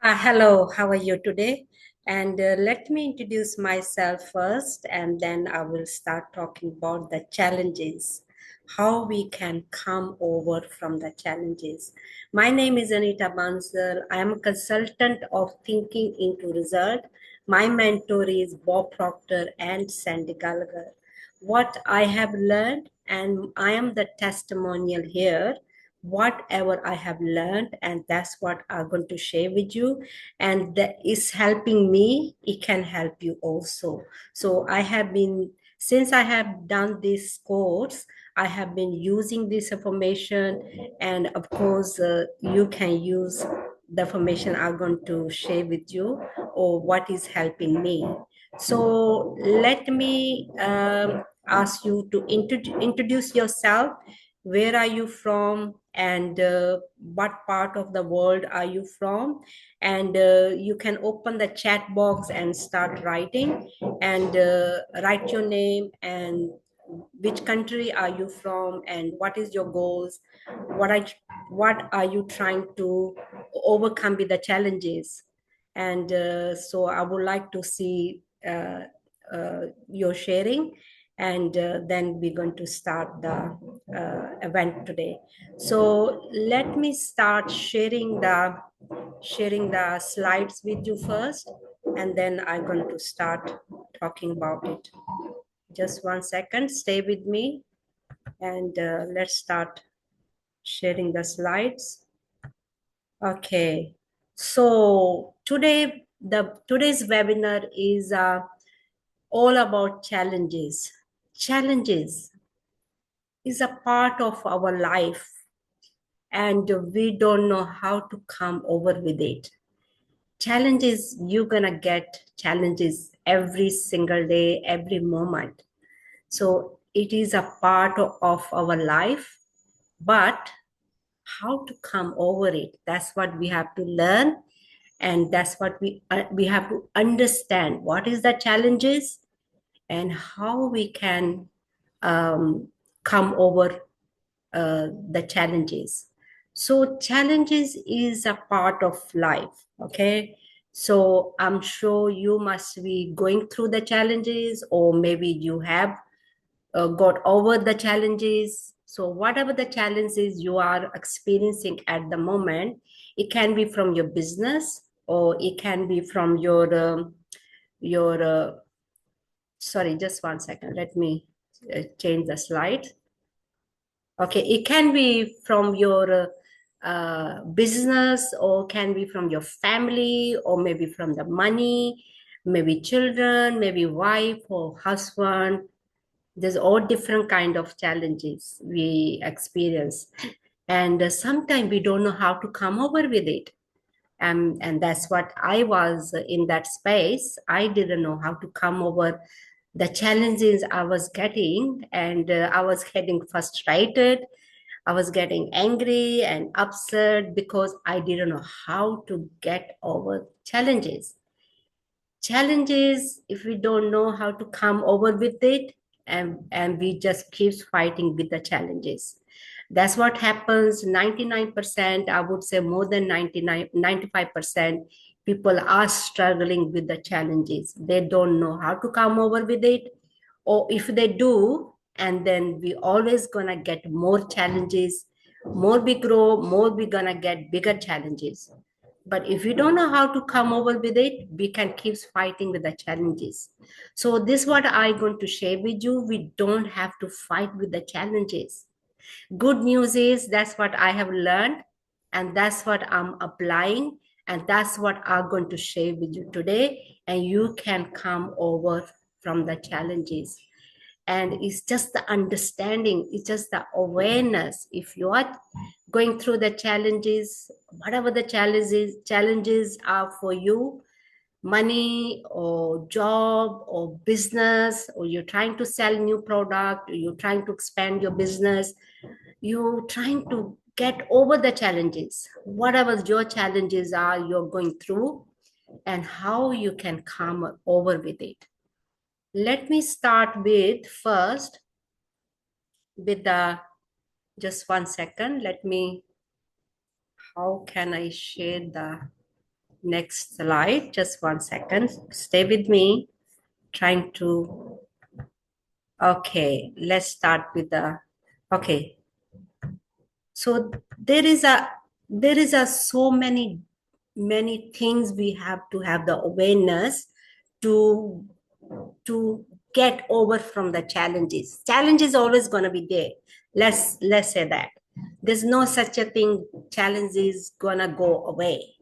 Hello, how are you today? And let me introduce myself first, and then I will start talking about the challenges, how we can come over from the challenges. My name is Anita Bansal. I am a consultant of Thinking into Result. My mentor is Bob Proctor and Sandy Gallagher. What I have learned, and I am the testimonial here whatever I have learned, and that's what I'm going to share with you. And that is helping me, it can help you also. So I have been, since I have done this course, I have been using this information, and of course, you can use the information I'm going to share with you or what is helping me. So let me ask you to introduce yourself. Where are you from, and what part of the world are you from? And you can open the chat box and start writing, and write your name and which country are you from, and what is your goals, what are what are you trying to overcome with the challenges. And so I would like to see your sharing, and then we're going to start the event today. So let me start sharing the slides with you first, and then I'm going to start talking about it. Just 1 second, stay with me, and let's start sharing the slides. Okay, so today's webinar is all about challenges. Challenges is a part of our life, and we don't know how to come over with it. Challenges, you're gonna get challenges every single day, every moment. So it is a part of our life, but how to come over it, that's what we have to learn, and that's what we have to understand what is the challenges and how we can come over the challenges. So challenges is a part of life, okay? So I'm sure you must be going through the challenges, or maybe you have got over the challenges. So whatever the challenges you are experiencing at the moment, it can be from your business, or it can be from your sorry, just 1 second. Let me change the slide. Okay, it can be from your business, or can be from your family, or maybe from the money, maybe children, maybe wife or husband. There's all different kind of challenges we experience, and sometimes we don't know how to come over with it. And that's what I was in that space. I didn't know how to come over the challenges I was getting, and I was getting frustrated. I was getting angry and upset because I didn't know how to get over challenges. Challenges, if we don't know how to come over with it, and we just keeps fighting with the challenges. That's what happens 99%, I would say more than 95% people are struggling with the challenges. They don't know how to come over with it, or if they do, and then we always gonna get more challenges. More we grow, more we gonna get bigger challenges. But if we don't know how to come over with it, we can keep fighting with the challenges. So this is what I'm going to share with you. We don't have to fight with the challenges. Good news is that's what I have learned, and that's what I'm applying, and that's what I'm going to share with you today. And you can come over from the challenges. And it's just the understanding, it's just the awareness. If you are going through the challenges, whatever the challenges are for you, money or job or business, or you're trying to sell new product, or you're trying to expand your business, you're trying to get over the challenges, whatever your challenges are you're going through, and how you can come over with it. Let me start with first with the, just 1 second, let me, how can I share the next slide. Just 1 second. Stay with me. Trying to. Okay, let's start with the. Okay, so there is a so many things we have to have the awareness to to get over from the challenges. Challenge is always going to be there. Let's say that there's no such a thing. Challenge is going to go away,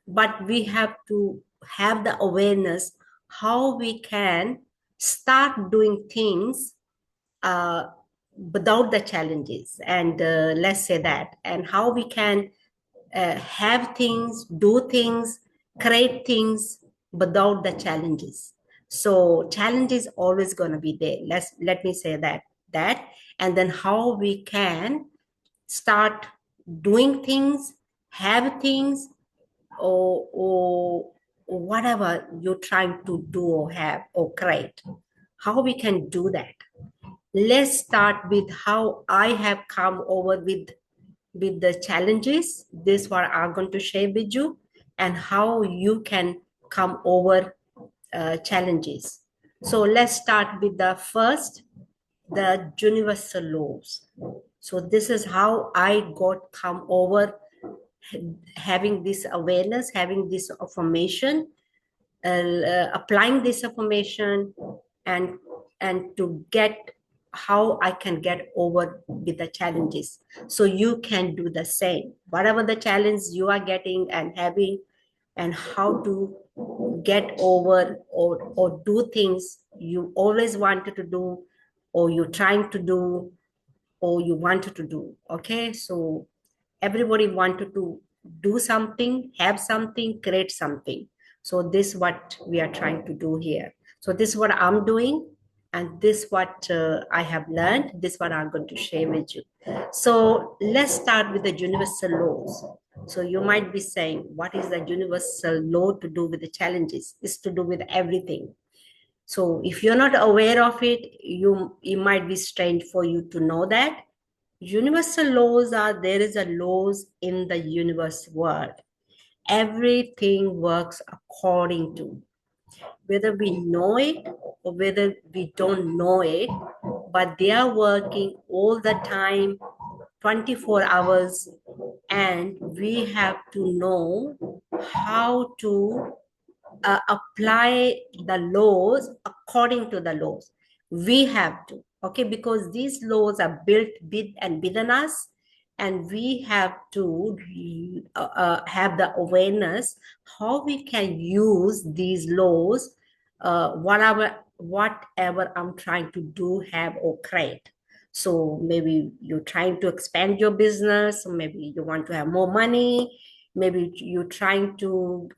but we have to have the awareness how we can start doing things uh, without the challenges, and let's say that, and how we can have things, do things, create things without the challenges. So challenge is always going to be there. Let me say that, and then how we can start doing things, have things, or whatever you're trying to do or have or create. How we can do that. Let's start with how I have come over with the challenges. This what I'm going to share with you, and how you can come over challenges. So let's start with the first, the universal laws. So this is how I got come over having this awareness, having this information, applying this information, and to get how I can get over with the challenges. So you can do the same. Whatever the challenge you are getting and having, and how to get over or do things you always wanted to do, or you're trying to do, or you wanted to do. Okay, so everybody wanted to do something, have something, create something. So this is what we are trying to do here. So this is what I'm doing, and this what I have learned. This what I'm going to share with you. So let's start with the universal laws. So you might be saying, what is the universal law to do with the challenges? It's to do with everything. So if you're not aware of it, it might be strange for you to know that universal laws are, there is a laws in the universe world. Everything works according to, whether we know it or whether we don't know it, but they are working all the time, 24 hours, and we have to know how to apply the laws according to the laws. We have to, okay, because these laws are built with and within us, and we have to have the awareness how we can use these laws, whatever I'm trying to do, have, or create. So maybe you're trying to expand your business, or maybe you want to have more money, maybe you're trying to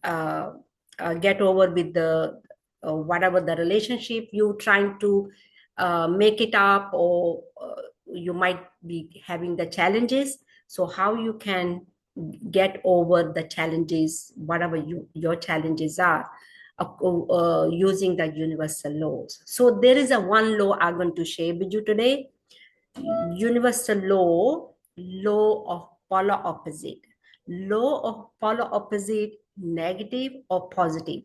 get over with the whatever the relationship you trying to make it up, or you might be having the challenges. So how you can get over the challenges, whatever your challenges are, using the universal laws. So there is a one law I'm going to share with you today. Universal law of polar opposite. Law of polar opposite, negative or positive.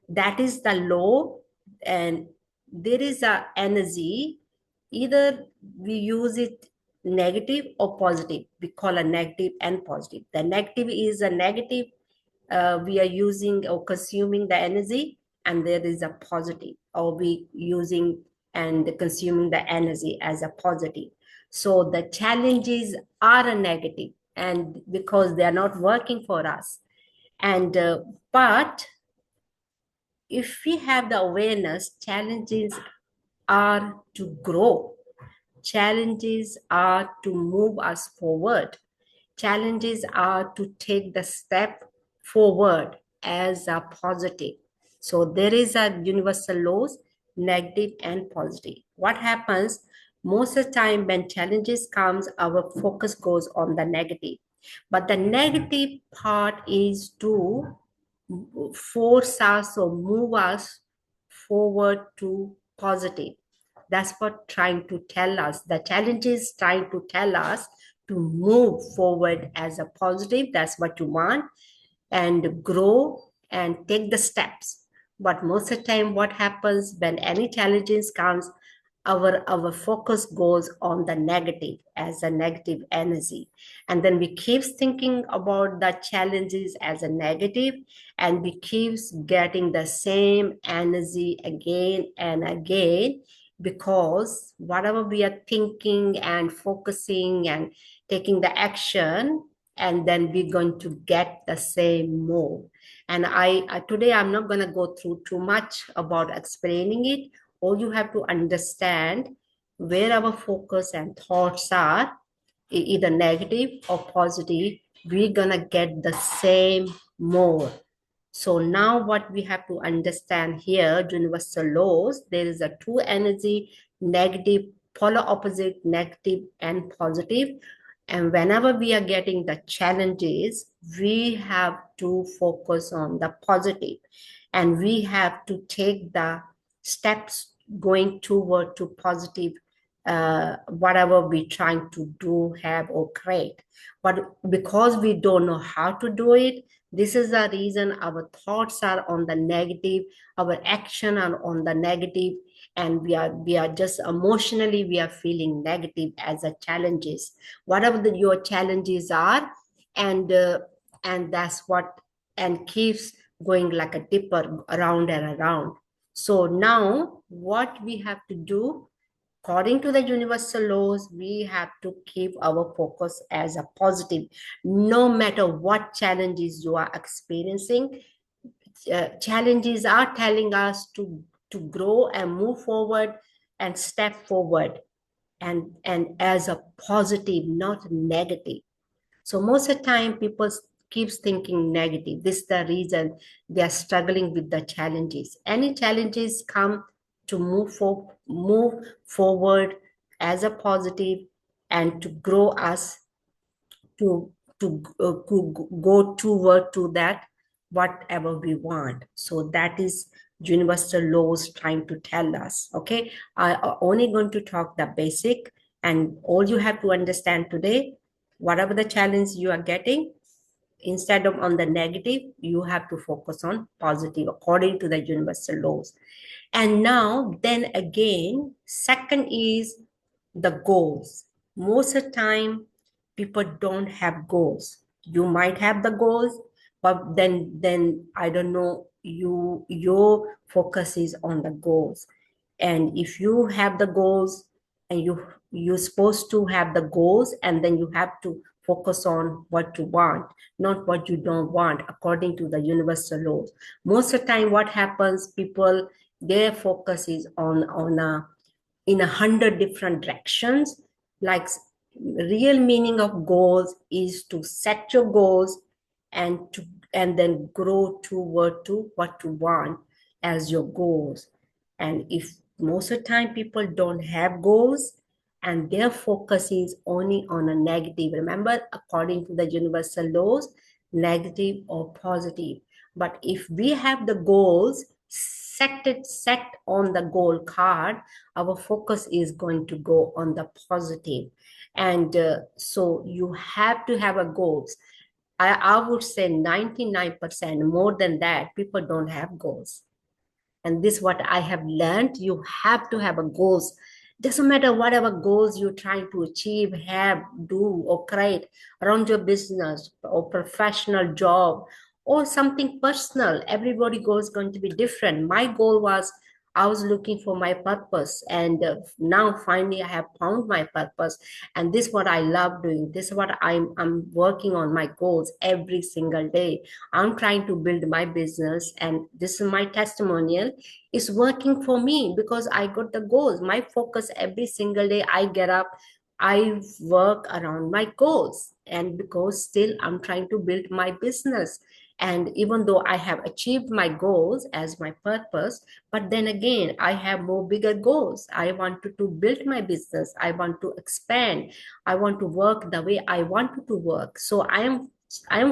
That is the law, and there is a energy. Either we use it negative or positive. We call a negative and positive. The negative is a negative, we are using or consuming the energy, and there is a positive, or we using and consuming the energy as a positive. So the challenges are a negative, and because they are not working for us, and but if we have the awareness, challenges are to grow, challenges are to move us forward, challenges are to take the step forward as a positive. So there is a universal laws, negative and positive. What happens most of the time when challenges comes, our focus goes on the negative. But the negative part is to force us or move us forward to positive. That's what trying to tell us. The challenge is trying to tell us to move forward as a positive. That's what you want, and grow and take the steps. But most of the time, what happens when any challenges comes, our focus goes on the negative as a negative energy, and then we keeps thinking about the challenges as a negative, and we keeps getting the same energy again and again, because whatever we are thinking and focusing and taking the action, and then we're going to get the same more. And I today I'm not going to go through too much about explaining it. All you have to understand, where our focus and thoughts are, either negative or positive, we're gonna get the same more. So now what we have to understand here, universal laws, there is a two energy, negative, polar opposite, negative and positive. And whenever we are getting the challenges, we have to focus on the positive, and we have to take the steps going toward to positive, whatever we're trying to do, have, or create. But because we don't know how to do it, this is the reason our thoughts are on the negative, our action are on the negative, and we are just emotionally we are feeling negative as a challenges, whatever your challenges are, and and that's what, and keeps going like a dipper around and around. So now what we have to do, according to the universal laws, we have to keep our focus as a positive, no matter what challenges you are experiencing. Challenges are telling us to grow and move forward and step forward, and as a positive, not negative. So most of the time, people keeps thinking negative. This is the reason they are struggling with the challenges. Any challenges come to move forward as a positive, and to grow us to to go toward to that whatever we want. So that is universal laws trying to tell us. Okay, I only going to talk the basic, and all you have to understand today, whatever the challenge you are getting, instead of on the negative, you have to focus on positive according to the universal laws. And now then again, second is the goals. Most of the time, people don't have goals. You might have the goals, but then I don't know, your focus is on the goals. And if you have the goals, and you're supposed to have the goals, and then you have to focus on what you want, not what you don't want, according to the universal laws. Most of the time, what happens, people, their focus is on a in 100 different directions. Like, real meaning of goals is to set your goals, and then grow toward to what you want as your goals. And if most of the time people don't have goals, and their focus is only on a negative, remember, according to the universal laws, negative or positive. But if we have the goals set on the goal card, our focus is going to go on the positive. And so you have to have a goals. I would say 99% more than that, people don't have goals. And this what I have learned, you have to have a goals. Doesn't matter whatever goals you're trying to achieve, have, do, or create around your business or professional job or something personal. Everybody goal is going to be different. My goal was, I was looking for my purpose, and now finally I have found my purpose, and this is what I love doing. This is what I'm working on my goals every single day. I'm trying to build my business, and this is my testimonial. It's working for me because I got the goals. My focus every single day, I get up, I work around my goals, and because still I'm trying to build my business. And even though I have achieved my goals as my purpose, but then again, I have more bigger goals. I want to build my business. I want to expand. I want to work the way I want to work. So I'm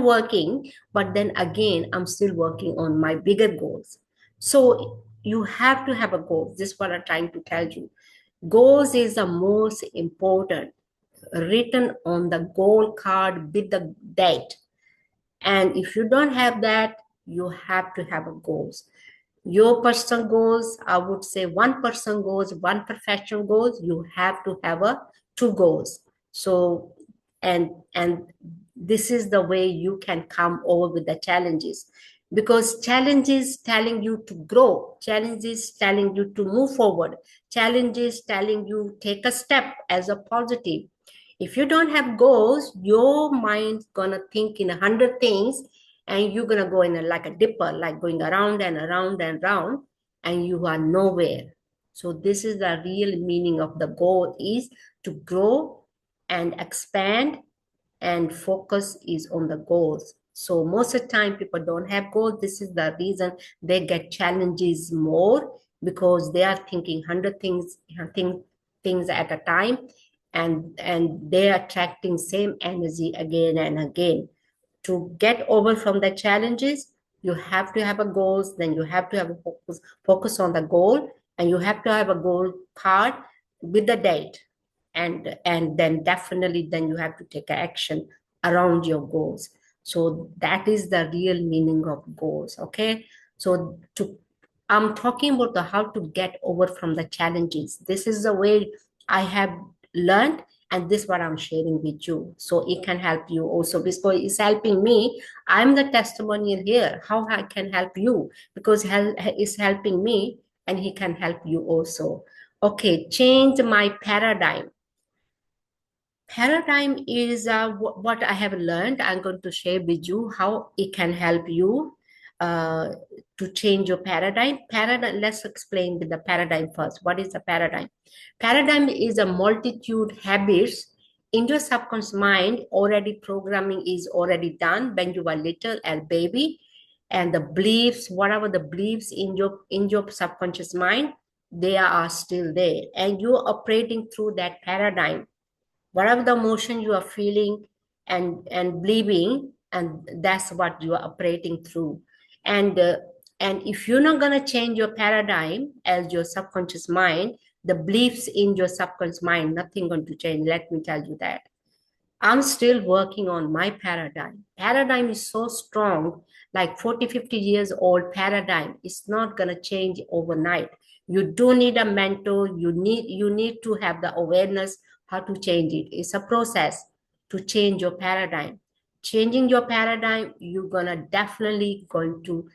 working, but then again, I'm still working on my bigger goals. So you have to have a goal. This is what I'm trying to tell you. Goals is the most important, written on the goal card with the date. And if you don't have that, you have to have a goals. Your personal goals, I would say one person goals, one professional goals, you have to have a two goals. So, and this is the way you can come over with the challenges, because challenges telling you to grow, challenges telling you to move forward, challenges telling you take a step as a positive. If you don't have goals, your mind's gonna think in 100 things, and you're gonna go in like a dipper, like going around and around and around, and you are nowhere. So this is the real meaning of the goal, is to grow and expand, and focus is on the goals. So most of the time people don't have goals. This is the reason they get challenges more, because they are thinking 100 things at a time, and they are attracting same energy again and again. To get over from the challenges, you have to have a goals, then you have to have a focus on the goal, and you have to have a goal card with the date, and then definitely then you have to take action around your goals. So that is the real meaning of goals. Okay, so to I'm talking about the how to get over from the challenges. This is the way I have learned, and this is what I'm sharing with you, so it can help you also, because it's helping me. I'm the testimonial here, how I can help you, because it's helping me, and he can help you also. Okay, change my paradigm. Paradigm is what I have learned. I'm going to share with you how it can help you uh, to change your paradigm. Paradigm. Let's explain with the paradigm first. What is the paradigm? Paradigm is a multitude habits in your subconscious mind. Already programming is already done when you were little and baby, and the beliefs, whatever the beliefs in your subconscious mind, they are still there, and you're operating through that paradigm, whatever the emotion you are feeling and believing, and that's what you are operating through. And uh, and if you're not going to change your paradigm as your subconscious mind, the beliefs in your subconscious mind, nothing going to change, let me tell you that. I'm still working on my paradigm. Paradigm is so strong, like 40, 50 years old paradigm. It's not going to change overnight. You do need a mentor. You need to have the awareness how to change it. It's a process to change your paradigm. Changing your paradigm, you're gonna definitely going to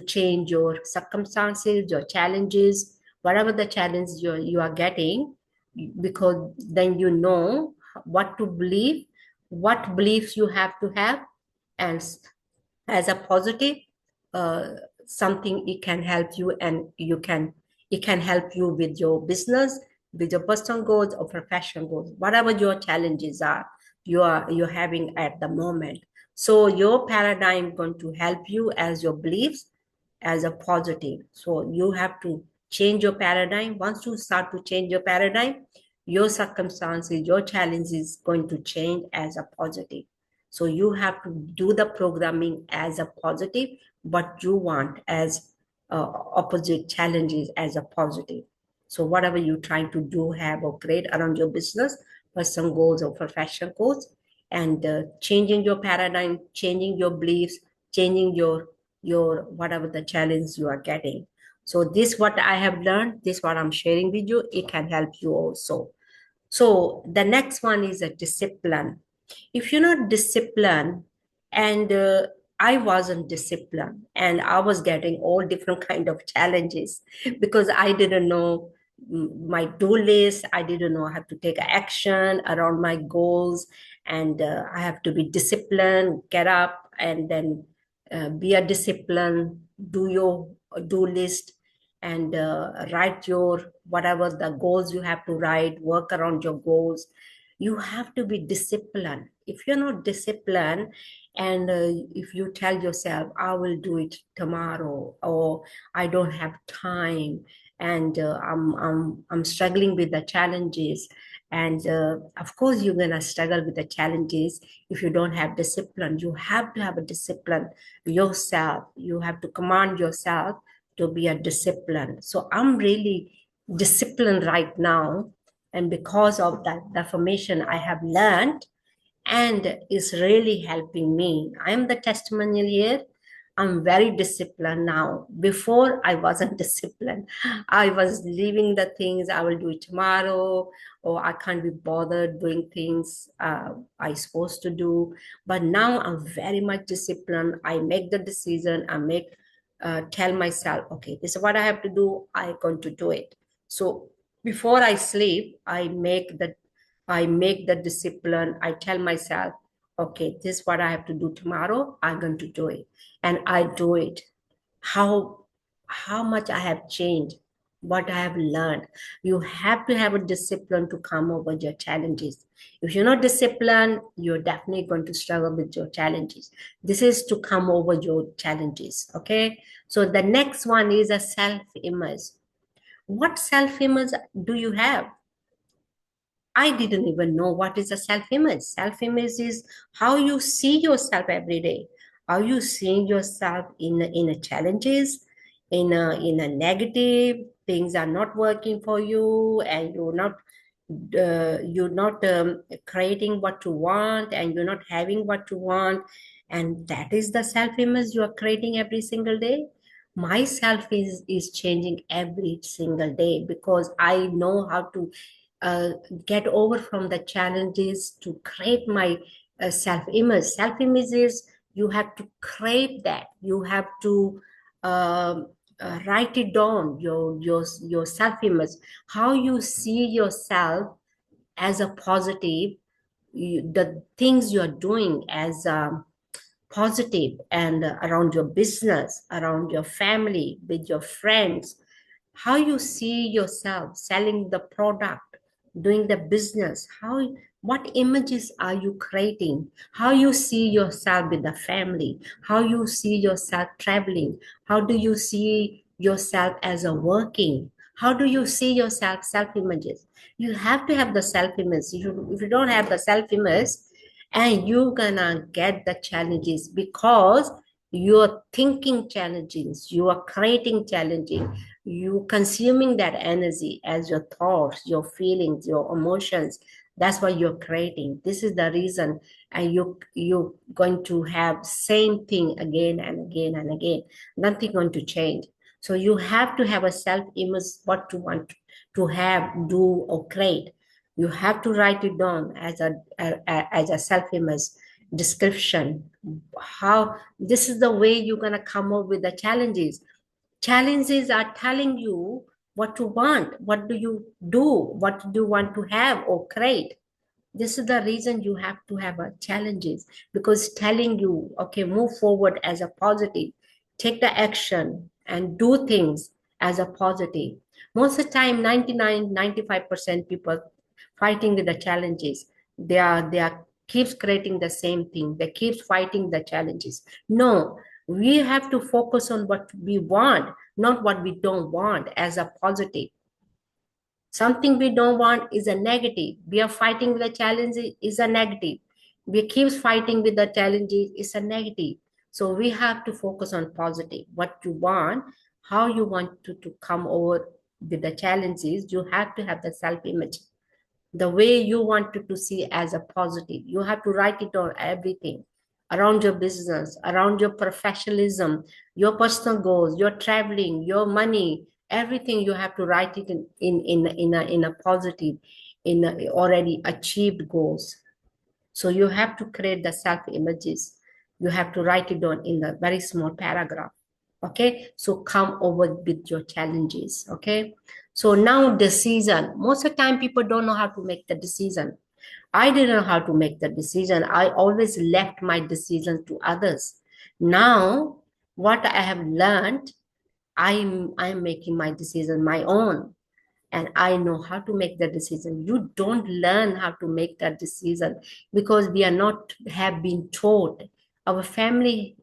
change your circumstances, your challenges, whatever the challenge you are getting, because then you know what to believe, what beliefs you have to have, and as a positive, uh, something it can help you, and it can help you with your business, with your personal goals or professional goals, whatever your challenges are you're having at the moment. So your paradigm going to help you as your beliefs as a positive. So you have to change your paradigm. Once you start to change your paradigm, your circumstances, your challenge is going to change as a positive. So you have to do the programming as a positive, but you want as opposite challenges as a positive. So whatever you're trying to do, have or create around your business, personal goals or professional goals, and changing your paradigm, changing your beliefs, changing your whatever the challenge you are getting. So this what I have learned, this what I'm sharing with you, it can help you also. So the next one is a discipline. If you're not disciplined, and I wasn't disciplined, and I was getting all different kind of challenges, because I didn't know my do list. I didn't know I have to take action around my goals, and I have to be disciplined, get up, and then be a discipline, do your do list, and write your whatever the goals you have to write, work around your goals. You have to be disciplined. If you're not disciplined, and if you tell yourself I will do it tomorrow, or I don't have time, and I'm struggling with the challenges, and of course you're gonna struggle with the challenges if you don't have discipline. You have to have a discipline yourself. You have to command yourself to be a discipline. So I'm really disciplined right now. And because of that, the information I have learned and is really helping me. I'm the testimonial here. I'm very disciplined now. Before, I wasn't disciplined. I was leaving the things I will do it tomorrow, or I can't be bothered doing things I supposed to do. But now I'm very much disciplined. I make the decision. Tell myself, okay, this is what I have to do. I'm going to do it. So before I sleep, I make the discipline. I tell myself, okay, this is what I have to do tomorrow. I'm going to do it, and I do it. How much I have changed, what I have learned. You have to have a discipline to come over your challenges. If you're not disciplined, you're definitely going to struggle with your challenges. This is to come over your challenges. Okay. So the next one is a self-image. What self-image do you have? I didn't even know what is a self-image. Self-image is how you see yourself every day. Are you seeing yourself in a challenges, in a negative, things are not working for you, and you're not creating what you want, and you're not having what you want, and that is the self-image you are creating every single day. Myself is changing every single day because I know how to uh, get over from the challenges to create my self-image. Self-image is you have to create that. You have to write it down, your self-image, how you see yourself as a positive, the things you're doing as positive, and around your business, around your family, with your friends, how you see yourself selling the product, doing the business, what images are you creating, how you see yourself with the family, how you see yourself traveling, how do you see yourself as a working, how do you see yourself self images. You have to have the self image. If you don't have the self image, and you're gonna get the challenges because you're thinking challenges, you are creating challenges, you consuming that energy as your thoughts, your feelings, your emotions. That's what you're creating. This is the reason, and you're going to have same thing again and again and again. Nothing going to change. So you have to have a self-image, what you want to have, do, or create. You have to write it down as a self-image description. How this is the way you're gonna come up with the challenges. Challenges are telling you what you want, what do you do, what do you want to have or create. This is the reason you have to have a challenges, because telling you, okay, move forward as a positive, take the action and do things as a positive. Most of the time, 99, 95% people fighting with the challenges, they are keeps creating the same thing. They keep fighting the challenges. No, we have to focus on what we want, not what we don't want as a positive. Something we don't want is a negative. We are fighting with the challenge is a negative. We keep fighting with the challenges is a negative. So we have to focus on positive. What you want, how you want to come over with the challenges, you have to have the self-image, the way you want to see as a positive. You have to write it on everything around your business, around your professionalism, your personal goals, your traveling, your money, everything. You have to write it in a positive, in a already achieved goals. So you have to create the self images. You have to write it down in a very small paragraph. Okay. So come over with your challenges. Okay. So now decision. Most of the time people don't know how to make the decision. I didn't know how to make the decision. I always left my decision to others. Now, what I have learned, I'm making my decision my own, and I know how to make the decision. You don't learn how to make that decision because we are not have been taught. Our family,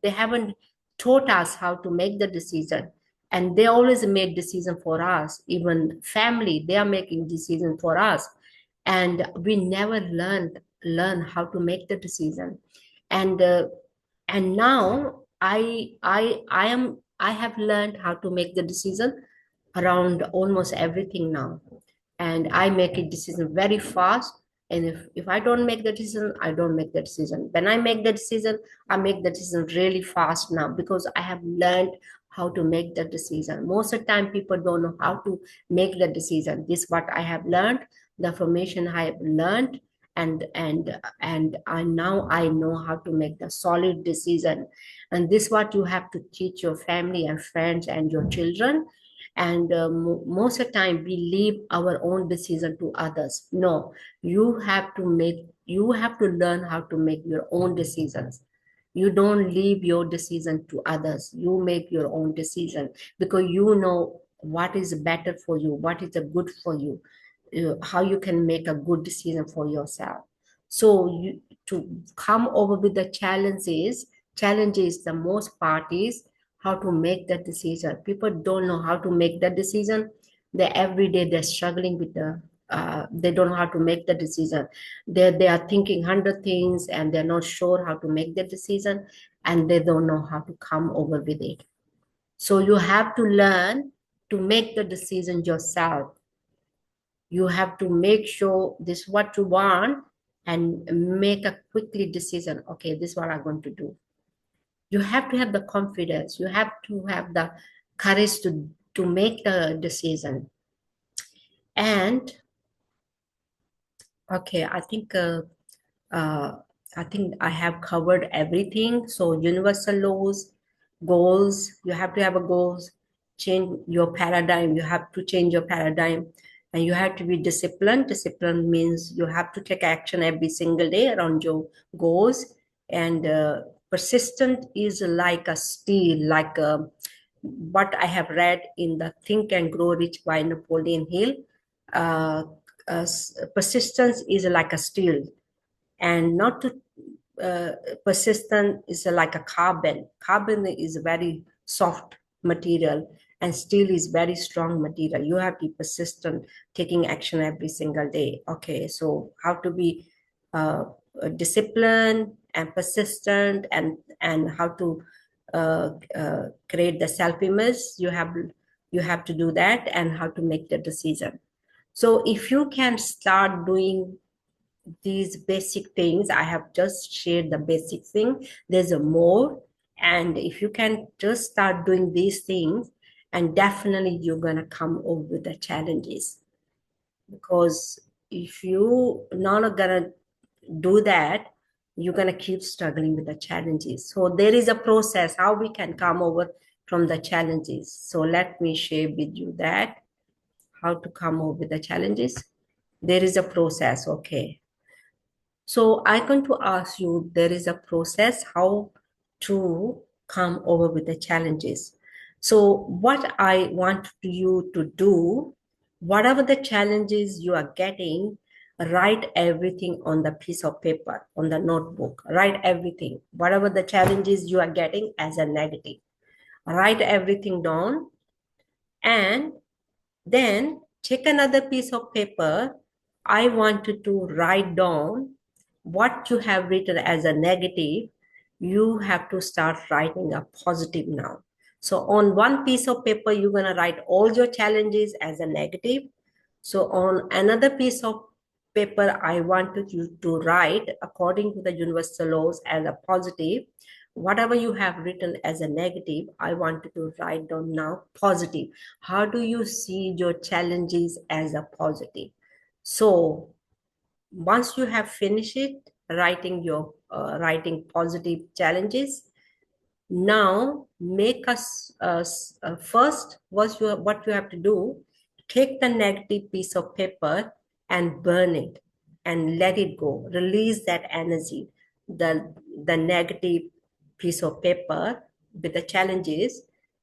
they haven't taught us how to make the decision, and they always make decision for us. Even family, they are making decision for us, and we never learn how to make the decision. And and now I have learned how to make the decision around almost everything now, and I make a decision very fast And if I don't make the decision, I don't make the decision. When I make the decision, I make the decision really fast now because I have learned how to make the decision. Most of the time, people don't know how to make the decision. This is what I have learned, the information I have learned, and I now I know how to make the solid decision. And this is what you have to teach your family and friends and your children. And most of the time, we leave our own decision to others. No, you have to learn how to make your own decisions. You don't leave your decision to others. You make your own decision because you know what is better for you, what is good for you, how you can make a good decision for yourself. So you to come over with the challenges, the most part is how to make that decision. People don't know how to make that decision. They every day they're struggling with they don't know how to make the decision. They are thinking 100 things and they're not sure how to make the decision, and they don't know how to come over with it. So you have to learn to make the decision yourself. You have to make sure this is what you want and make a quickly decision. Okay, this is what I'm going to do. You have to have the confidence. You have to have the courage to make the decision. And okay, uh, I think I have covered everything. So universal laws, goals, you have to have a goals, change your paradigm. You have to change your paradigm, and you have to be disciplined. Discipline means you have to take action every single day around your goals. And persistent is like a steel, like what I have read in the Think and Grow Rich by Napoleon Hill. Uh, Persistence is like a steel, and not to persistent is like a carbon. Carbon is a very soft material, and steel is very strong material. You have to be persistent, taking action every single day. Okay, so how to be uh, disciplined and persistent, and how to create the self-image. You have to do that, and how to make the decision. So if you can start doing these basic things, I have just shared the basic thing. There's a more, and if you can just start doing these things, and definitely you're gonna come over with the challenges. Because if you not gonna do that, you're gonna keep struggling with the challenges. So there is a process how we can come over from the challenges. So let me share with you that how to come over with the challenges. There is a process, okay. So I'm going to ask you, there is a process how to come over with the challenges. So what I want you to do, whatever the challenges you are getting, write everything on the piece of paper, on the notebook, write everything, whatever the challenges you are getting as a negative, write everything down, and then take another piece of paper. I wanted to write down what you have written as a negative. You have to start writing a positive now. So on one piece of paper, you're going to write all your challenges as a negative. So on another piece of paper, I wanted you to write according to the universal laws as a positive. Whatever you have written as a negative, I wanted to write down now positive. How do you see your challenges as a positive? So once you have finished it, writing positive challenges, now make us first what you have to do, take the negative piece of paper and burn it and let it go. Release that energy. The negative piece of paper with the challenges,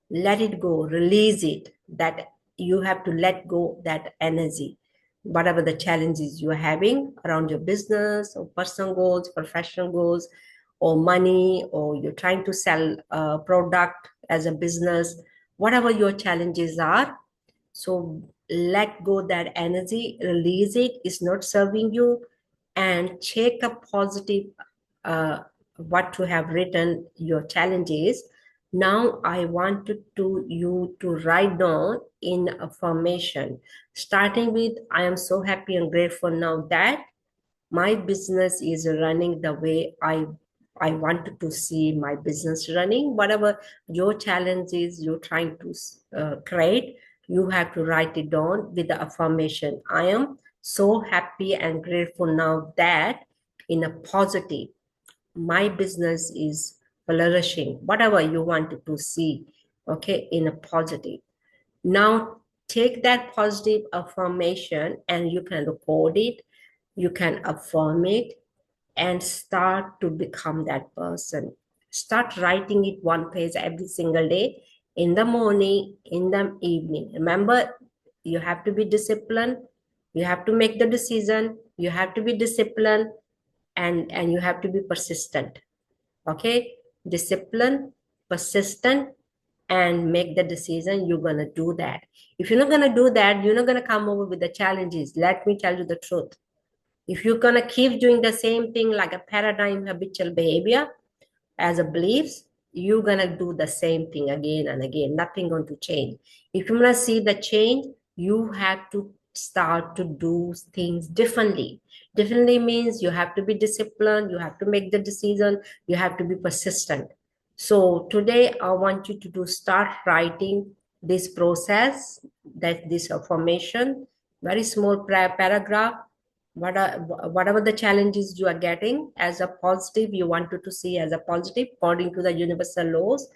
let it go, release it. That you have to let go that energy. Whatever the challenges you're having around your business or personal goals, professional goals, or money, or you're trying to sell a product as a business, whatever your challenges are. So let go that energy, release it, it's not serving you, and check a positive what you have written, your challenges. Now I wanted you to write down in affirmation, starting with I am so happy and grateful now that. my business is running the way I wanted to see my business running. Whatever your challenge is you're trying to create, you have to write it down with the affirmation. I am so happy and grateful now that in a positive, my business is flourishing. Whatever you wanted to see, okay, in a positive. Now take that positive affirmation and you can record it, you can affirm it, and start to become that person. Start writing it one page every single day, in the morning, in the evening. Remember, you have to be disciplined, you have to make the decision, you have to be disciplined, and you have to be persistent. Okay, discipline, persistent, and make the decision. You're gonna do that. If you're not gonna do that, you're not gonna come over with the challenges. Let me tell you the truth. If you're gonna keep doing the same thing like a paradigm habitual behavior as a beliefs, you're gonna do the same thing again and again. Nothing going to change. If you wanna see the change, you have to start to do things differently. Differently means you have to be disciplined, you have to make the decision, you have to be persistent. So today I want you to do start writing this process, that this affirmation, very small paragraph. Whatever the challenges you are getting as a positive, you wanted to see as a positive according to the universal laws,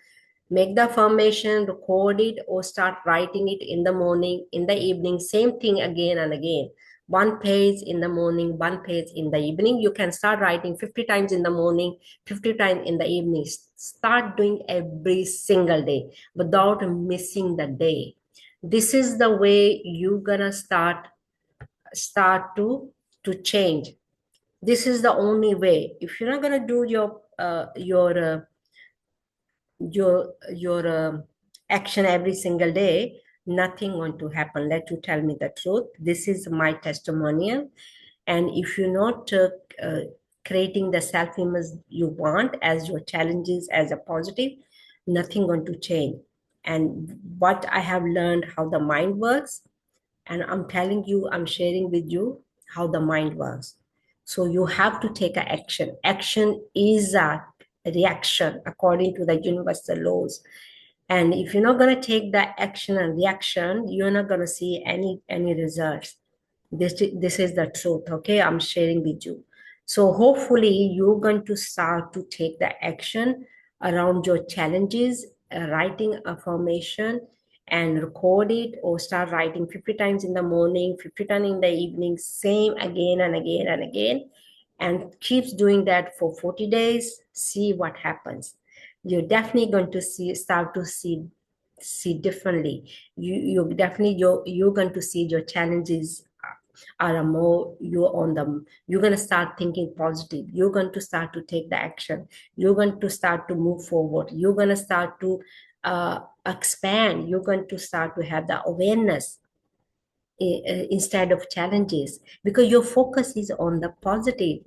make the affirmation, record it, or start writing it in the morning, in the evening, same thing again and again. One page in the morning, one page in the evening. You can start writing 50 times in the morning, 50 times in the evening. Start doing every single day without missing the day. This is the way you're gonna start to change. This is the only way. If you're not going to do your action every single day, nothing going to happen. Let you tell me the truth. This is my testimonial. And if you're not creating the self-image you want as your challenges as a positive, nothing going to change. And what I have learned, how the mind works, and I'm telling you, I'm sharing with you how the mind works. So you have to take an action. Action is a reaction according to the universal laws. And if you're not going to take that action and reaction, you're not going to see any results. This is the truth. Okay, I'm sharing with you. So hopefully you're going to start to take the action around your challenges, writing affirmation, and record it, or start writing 50 times in the morning, 50 times in the evening, same again and again and again, and keeps doing that for 40 days. See what happens. You're definitely going to start to see differently. You definitely you're going to see your challenges are more, you're on them. You're going to start thinking positive. You're going to start to take the action. You're going to start to move forward. You're going to start to expand. You're going to start to have the awareness instead of challenges, because your focus is on the positive.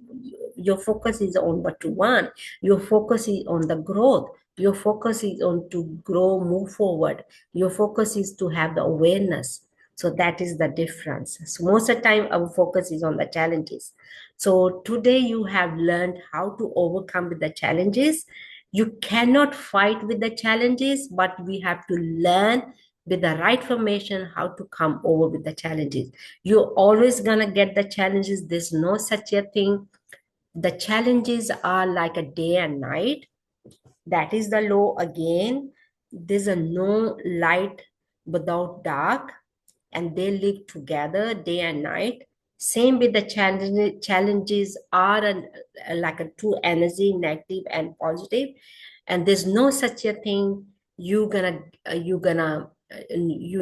Your focus is on what you want. Your focus is on the growth. Your focus is on to grow, move forward. Your focus is to have the awareness. So that is the difference. So most of the time our focus is on the challenges. So today you have learned how to overcome with the challenges. You cannot fight with the challenges, but we have to learn with the right formation how to come over with the challenges. You're always gonna get the challenges. There's no such a thing. The challenges are like a day and night. That is the law again. There's a no light without dark, and they live together day and night. Same with the challenges are like a two energy, negative and positive, and there's no such a thing you're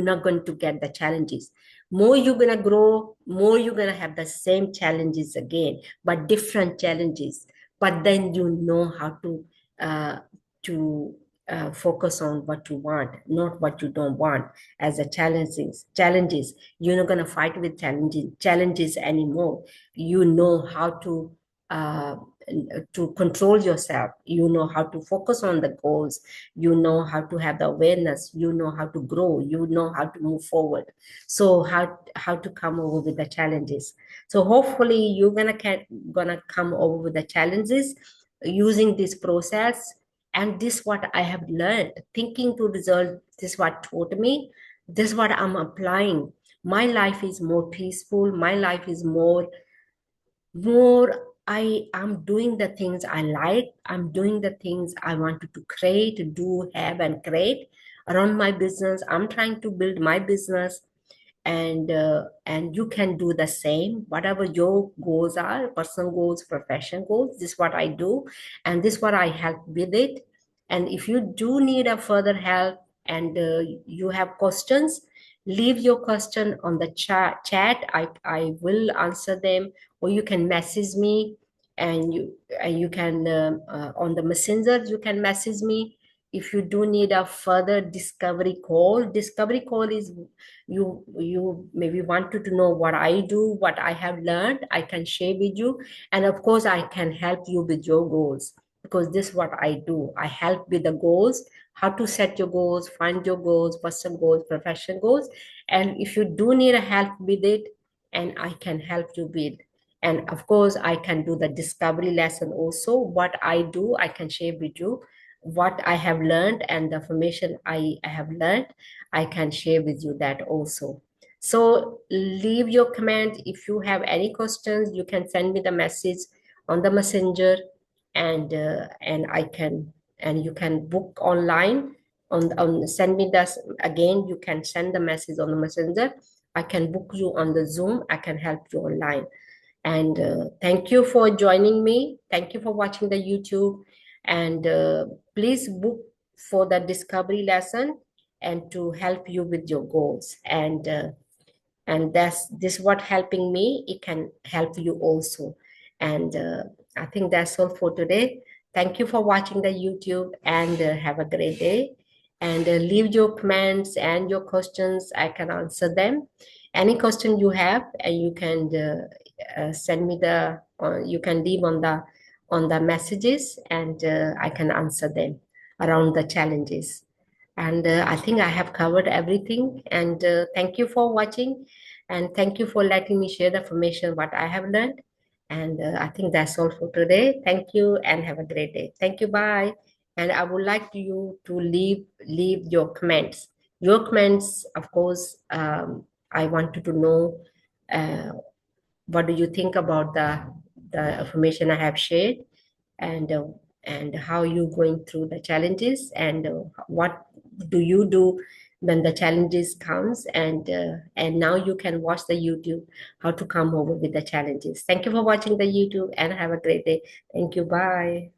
not going to get the challenges. More you're gonna grow, more you're gonna have the same challenges again, but different challenges. But then you know how uh, to focus on what you want, not what you don't want. As a challenges, you're not gonna fight with challenges anymore. You know how to to control yourself. You know how to focus on the goals. You know how to have the awareness. You know how to grow. You know how to move forward. So how to come over with the challenges. So hopefully you're gonna come over with the challenges using this process. And this what I have learned. Thinking to result. This what taught me. This what I'm applying. My life is more peaceful. My life is more I am doing the things I like. I'm doing the things I wanted to create, do, have, and create around my business. I'm trying to build my business, and you can do the same. Whatever your goals are, personal goals, profession goals, this is what I do, and this is what I help with it. And if you do need a further help and you have questions, leave your question on the chat. I will answer them, or you can message me, and you can on the messenger you can message me. If you do need a further discovery call is you maybe wanted to know what I do, what I have learned, I can share with you. And of course I can help you with your goals, because this is what I do. I help with the goals, how to set your goals, find your goals, personal goals, profession goals. And if you do need a help with it, and I can help you with. And of course I can do the discovery lesson also. What I do, I can share with you what I have learned, and the information I have learned, I can share with you that also. So leave your comment. If you have any questions, you can send me the message on the messenger, and I can, and you can book online on send me this again. You can send the message on the messenger. I can book you on the Zoom. I can help you online. And thank you for joining me. Thank you for watching the YouTube. And please book for the discovery lesson and to help you with your goals. And that's this what helping me. It can help you also. And I think that's all for today. Thank you for watching the YouTube, and have a great day. And leave your comments and your questions. I can answer them. Any question you have, and you can send me the you can leave on the messages, and I can answer them around the challenges. And I think I have covered everything. And thank you for watching, and thank you for letting me share the information what I have learned. And I think that's all for today. Thank you, and have a great day. Thank you. Bye. And I would like you to leave your comments. Your comments, of course. I wanted to know uh, what do you think about the information I have shared, and how you going through the challenges, and what do you do when the challenges comes, and now you can watch the YouTube how to come over with the challenges. Thank you for watching the YouTube, and have a great day. Thank you. Bye.